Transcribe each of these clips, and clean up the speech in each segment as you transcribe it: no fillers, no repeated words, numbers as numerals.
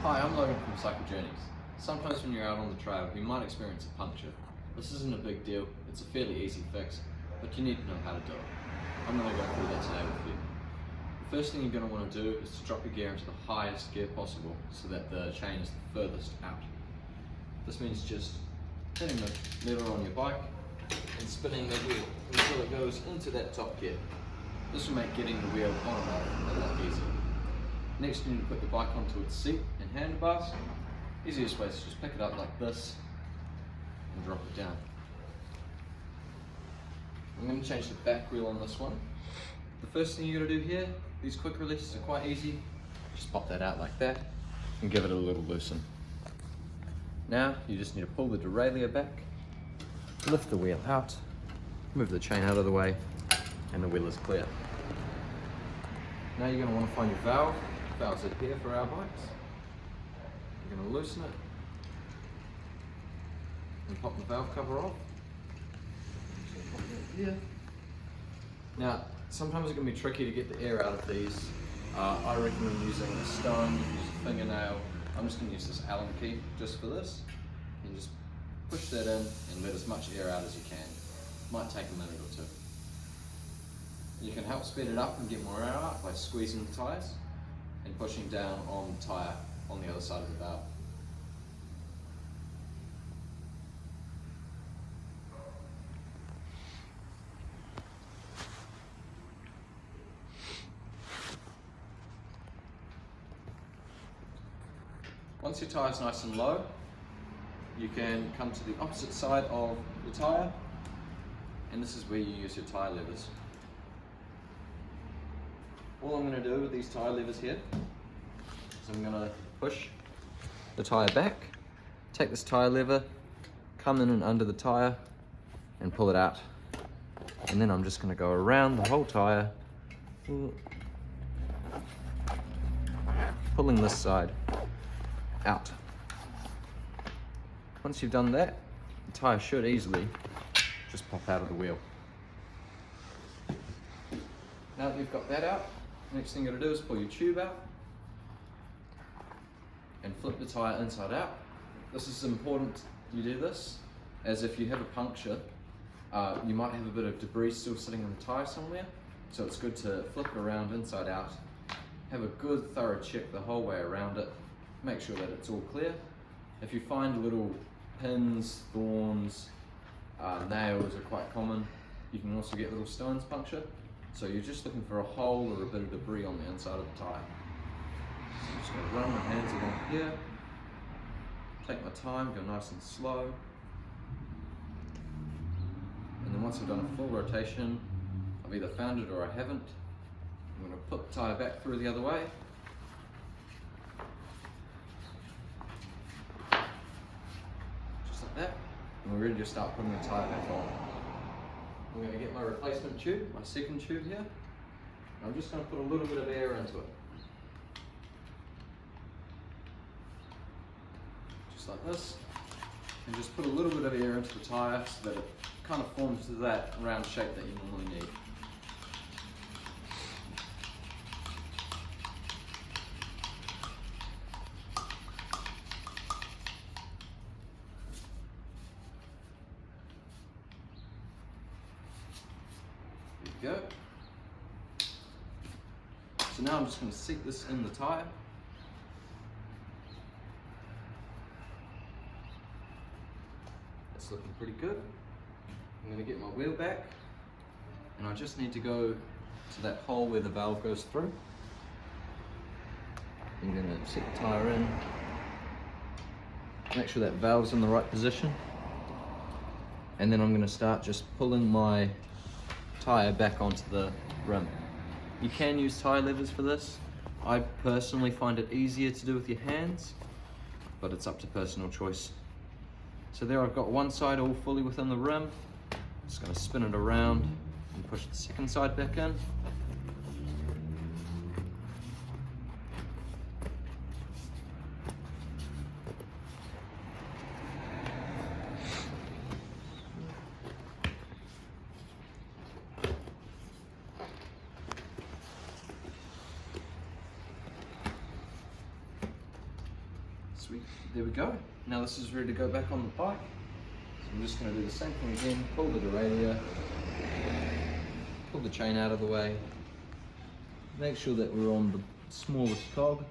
Hi, I'm Logan from Cycle Journeys. Sometimes when you're out on the trail, you might experience a puncture. This isn't a big deal, it's a fairly easy fix, but you need to know how to do it. I'm going to go through that today with you. The first thing you're going to want to do is to drop your gear into the highest gear possible so that the chain is the furthest out. This means just hitting the lever on your bike and spinning the wheel until it goes into that top gear. This will make getting the wheel on and off a lot easier. Next, you need to put the bike onto its seat and handlebars. Easiest way is to just pick it up like this and drop it down. I'm going to change the back wheel on this one. The first thing you got to do here, these quick releases are quite easy. Just pop that out like that and give it a little loosen. Now you just need to pull the derailleur back, lift the wheel out, move the chain out of the way, and the wheel is clear. Now you're going to want to find your valve. Valves are here for our bikes. You're going to loosen it and pop the valve cover off. So pop that here. Now, sometimes it can be tricky to get the air out of these. I recommend using a stone, you can use a fingernail. I'm just going to use this Allen key just for this. And just push that in and let as much air out as you can. Might take a minute or two. You can help speed it up and get more air out by squeezing the tyres and pushing down on the tyre on the other side of the valve. Once your tyre is nice and low, you can come to the opposite side of the tyre, and this is where you use your tyre levers. All I'm going to do with these tyre levers here is I'm going to push the tyre back, take this tyre lever, come in and under the tyre and pull it out. And then I'm just going to go around the whole tyre, pulling this side out. Once you've done that, the tyre should easily just pop out of the wheel. Now that you've got that out, next thing you're going to do is pull your tube out and flip the tyre inside out. This is important you do this, as if you have a puncture, you might have a bit of debris still sitting on the tyre somewhere, so it's good to flip it around inside out, have a good thorough check the whole way around it, make sure that it's all clear. If you find little pins, thorns, nails are quite common. You can also get little stones puncture. So you're just looking for a hole or a bit of debris on the inside of the tyre. So I'm just going to run my hands along here, take my time, go nice and slow. And then once I've done a full rotation, I've either found it or I haven't. I'm going to put the tyre back through the other way. Just like that. And we're ready to start putting the tyre back on. I'm going to get my replacement tube, my second tube here. I'm just going to put a little bit of air into it. Just like this. And just put a little bit of air into the tyre so that it kind of forms that round shape that you normally need. Go. So now I'm just going to seat this in the tyre. That's looking pretty good. I'm going to get my wheel back and I just need to go to that hole where the valve goes through. I'm going to set the tyre in, make sure that valve's in the right position, and then I'm going to start just pulling my tyre back onto the rim. You can use tyre levers for this. I personally find it easier to do with your hands, but it's up to personal choice. So there I've got one side all fully within the rim. Just going to spin it around and push the second side back in. Sweet, there we go. Now this is ready to go back on the bike. So I'm just going to do the same thing again, pull the derailleur, pull the chain out of the way, make sure that we're on the smallest cog,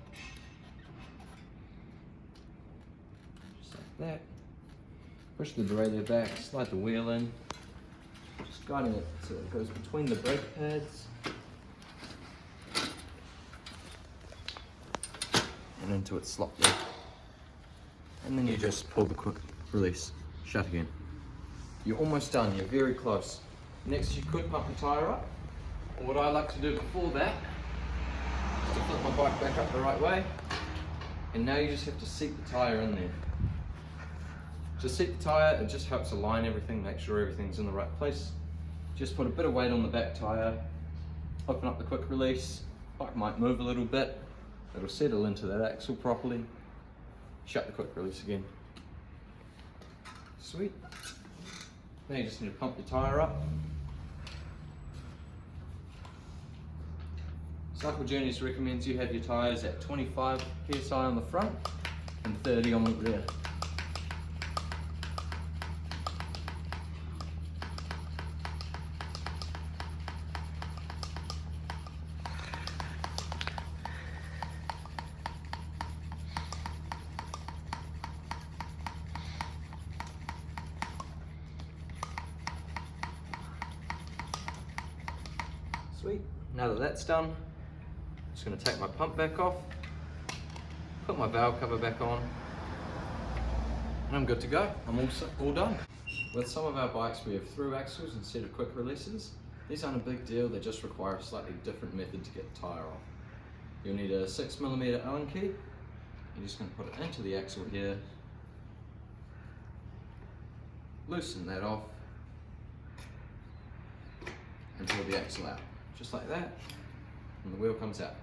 just like that. Push the derailleur back, slide the wheel in, just guiding it so it goes between the brake pads and into its slot there. And then you just pull the quick release shut again. You're almost done, you're very close. Next you could pump the tyre up, or what I like to do before that is to flip my bike back up the right way, and now you just have to seat the tyre in there. To seat the tyre, it just helps align everything, make sure everything's in the right place. Just put a bit of weight on the back tyre, open up the quick release, bike might move a little bit, it'll settle into that axle properly, shut the quick release again. Sweet. Now you just need to pump the tyre up. Cycle Journeys recommends you have your tyres at 25 psi on the front and 30 on the rear. Sweet. Now that that's done, I'm just going to take my pump back off, put my valve cover back on, and I'm good to go. I'm all done. With some of our bikes we have through axles instead of quick releases. These aren't a big deal, they just require a slightly different method to get the tyre off. You'll need a 6mm Allen key. You're just going to put it into the axle here, loosen that off, and pull the axle out. Just like that, and the wheel comes out.